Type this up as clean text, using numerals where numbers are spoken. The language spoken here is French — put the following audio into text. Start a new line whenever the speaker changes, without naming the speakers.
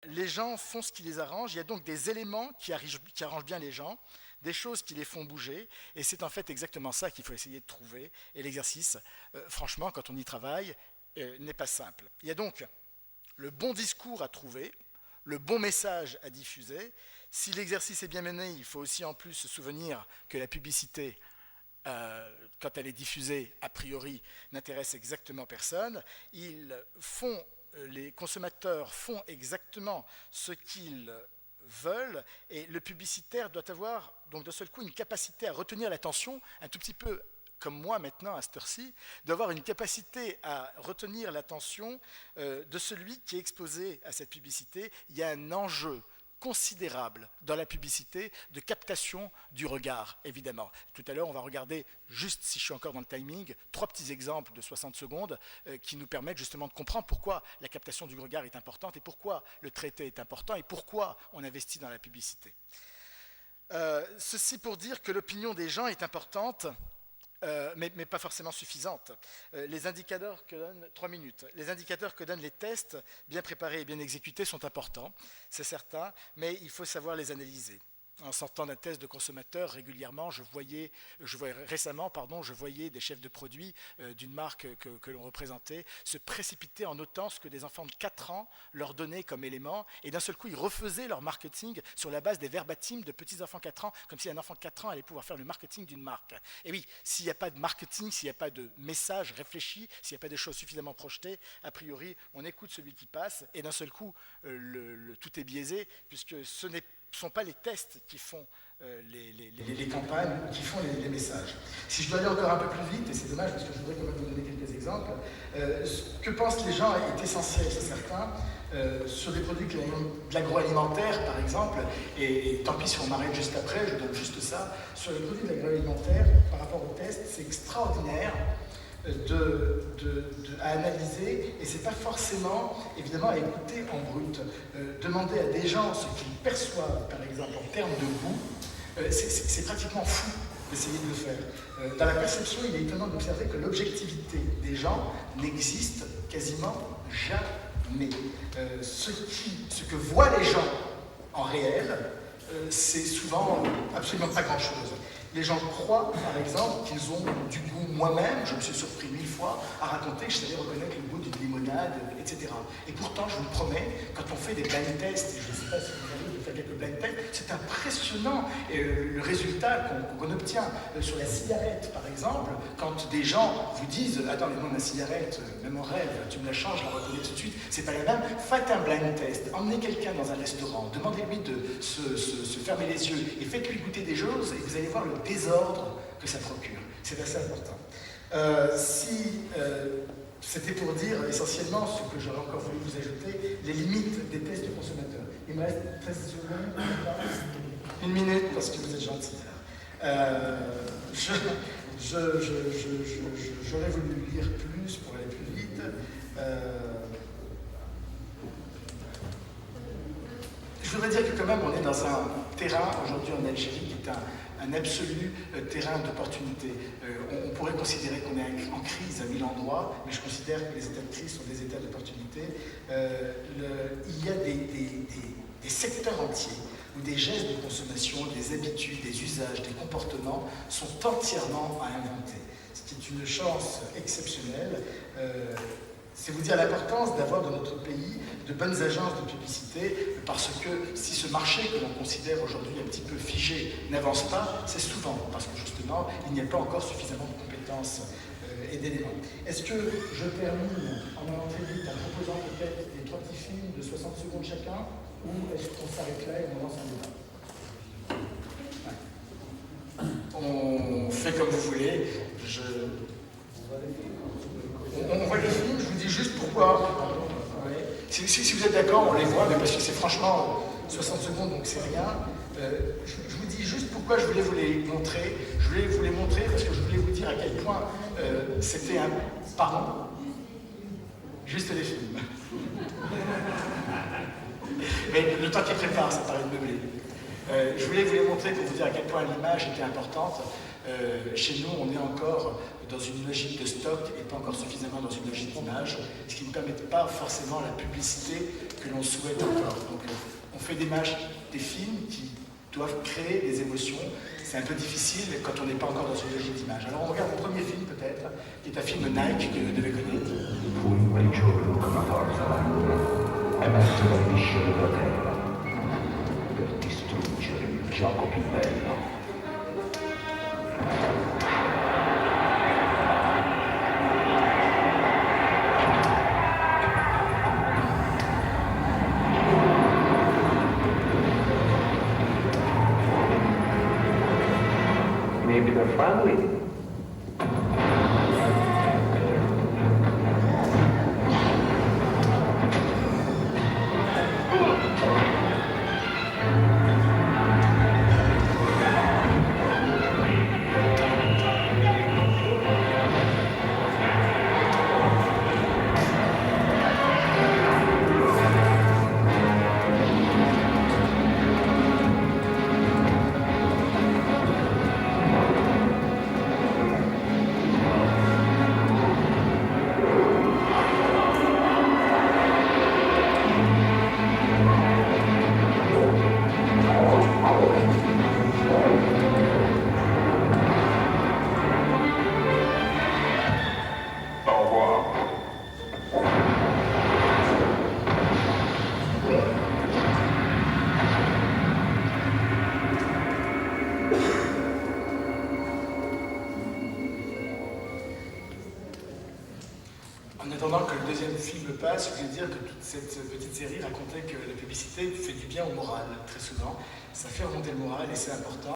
les gens font ce qui les arrange, il y a donc des éléments qui arrangent bien les gens, des choses qui les font bouger, et c'est en fait exactement ça qu'il faut essayer de trouver, et l'exercice, franchement, quand on y travaille, n'est pas simple. Il y a donc le bon discours à trouver, le bon message à diffuser. Si l'exercice est bien mené, il faut aussi en plus se souvenir que la publicité, quand elle est diffusée, a priori, n'intéresse exactement personne. Les consommateurs font exactement ce qu'ils veulent, et le publicitaire doit avoir donc d'un seul coup une capacité à retenir l'attention, un tout petit peu comme moi maintenant à cette heure-ci, d'avoir une capacité à retenir l'attention de celui qui est exposé à cette publicité. Il y a un enjeu considérable dans la publicité de captation du regard, évidemment. Tout à l'heure, on va regarder, juste si je suis encore dans le timing, 3 petits exemples de 60 secondes qui nous permettent justement de comprendre pourquoi la captation du regard est importante et pourquoi le traité est important et pourquoi on investit dans la publicité. Ceci pour dire que l'opinion des gens est importante, mais pas forcément suffisante. Les indicateurs que donnent 3 minutes. Les indicateurs que donnent les tests, bien préparés et bien exécutés, sont importants, c'est certain, mais il faut savoir les analyser. En sortant d'un test de consommateur, régulièrement, je voyais des chefs de produits d'une marque que l'on représentait se précipiter en notant ce que des enfants de 4 ans leur donnaient comme élément, et d'un seul coup, ils refaisaient leur marketing sur la base des verbatims de petits enfants de 4 ans, comme si un enfant de 4 ans allait pouvoir faire le marketing d'une marque. Et oui, s'il n'y a pas de marketing, s'il n'y a pas de message réfléchi, s'il n'y a pas de choses suffisamment projetées, a priori, on écoute celui qui passe, et d'un seul coup, tout est biaisé, puisque ce ne sont pas les tests qui font les campagnes, qui font les messages. Si je dois aller encore un peu plus vite, et c'est dommage parce que je voudrais quand même vous donner quelques exemples, ce que pensent les gens est essentiel, c'est certain, sur des produits de l'agroalimentaire par exemple, et tant pis si on m'arrête juste après, je donne juste ça, sur les produits de l'agroalimentaire, par rapport aux tests, c'est extraordinaire à analyser, et c'est pas forcément évidemment à écouter en brut. Demander à des gens ce qu'ils perçoivent par exemple en termes de goût, c'est pratiquement fou d'essayer de le faire. Dans la perception, il est étonnant d'observer que l'objectivité des gens n'existe quasiment jamais. Ce que voient les gens en réel, c'est souvent absolument pas grand-chose. Les gens croient, par exemple, qu'ils ont du goût. Moi-même, je me suis surpris 1000 fois à raconter que je savais reconnaître le goût d'une limonade, etc. Et pourtant, je vous le promets, quand on fait des blind tests, et je ne sais pas si vous avez fait quelques blind tests, c'est impressionnant le résultat qu'on obtient sur la cigarette, par exemple, quand des gens vous disent « Attends, mais moi, ma cigarette, même en rêve, tu me la changes, je la reconnais tout de suite, c'est pas la même », faites un blind test, emmenez quelqu'un dans un restaurant, demandez-lui de se fermer les yeux et faites-lui goûter des choses, et vous allez voir le désordre que ça procure. C'est assez important. C'était pour dire essentiellement ce que j'aurais encore voulu vous ajouter, les limites des tests du consommateur. Il me reste 13 secondes, 1 minute parce que vous êtes gentil. J'aurais voulu lire plus pour aller plus vite. Je voudrais dire que quand même on est dans un terrain aujourd'hui en Algérie qui est un absolu terrain d'opportunité. On pourrait considérer qu'on est en crise à 1000 endroits, mais je considère que les états de crise sont des états d'opportunité. Il y a des secteurs entiers où des gestes de consommation, des habitudes, des usages, des comportements sont entièrement à inventer. Ce qui est une chance exceptionnelle. C'est vous dire l'importance d'avoir dans notre pays de bonnes agences de publicité, parce que si ce marché que l'on considère aujourd'hui un petit peu figé n'avance pas, c'est souvent parce que justement il n'y a pas encore suffisamment de compétences et d'éléments. Est-ce que je termine en allant très vite en proposant peut-être des 3 petits films de 60 secondes chacun, ou est-ce qu'on s'arrête là et on lance un débat? On fait comme vous voulez. On voit les films, je vous dis juste pourquoi. Ouais. Si vous êtes d'accord, on les voit, mais parce que c'est franchement 60 secondes, donc c'est rien. Je vous dis juste pourquoi je voulais vous les montrer. Je voulais vous les montrer parce que je voulais vous dire à quel point c'était un... Pardon? Juste les films. Mais le temps qu'ils préparent, ça paraît de meubler. Je voulais vous les montrer pour vous dire à quel point l'image était importante. Chez nous, on est encore dans une logique de stock et pas encore suffisamment dans une logique d'image, ce qui ne permet pas forcément la publicité que l'on souhaite encore. Donc fait des films qui doivent créer des émotions. C'est un peu difficile quand on n'est pas encore dans une logique d'image. Alors on regarde mon premier film peut-être, qui est un film Nike que vous devez connaître.
Fu in quel giorno che una forza emerse dal viscere della terra per distruggere il gioco più bello. Maybe they're friendly.
En attendant que le deuxième film passe, je voulais dire que toute cette petite série racontait que la publicité fait du bien au moral, très souvent. Ça fait remonter le moral et c'est important.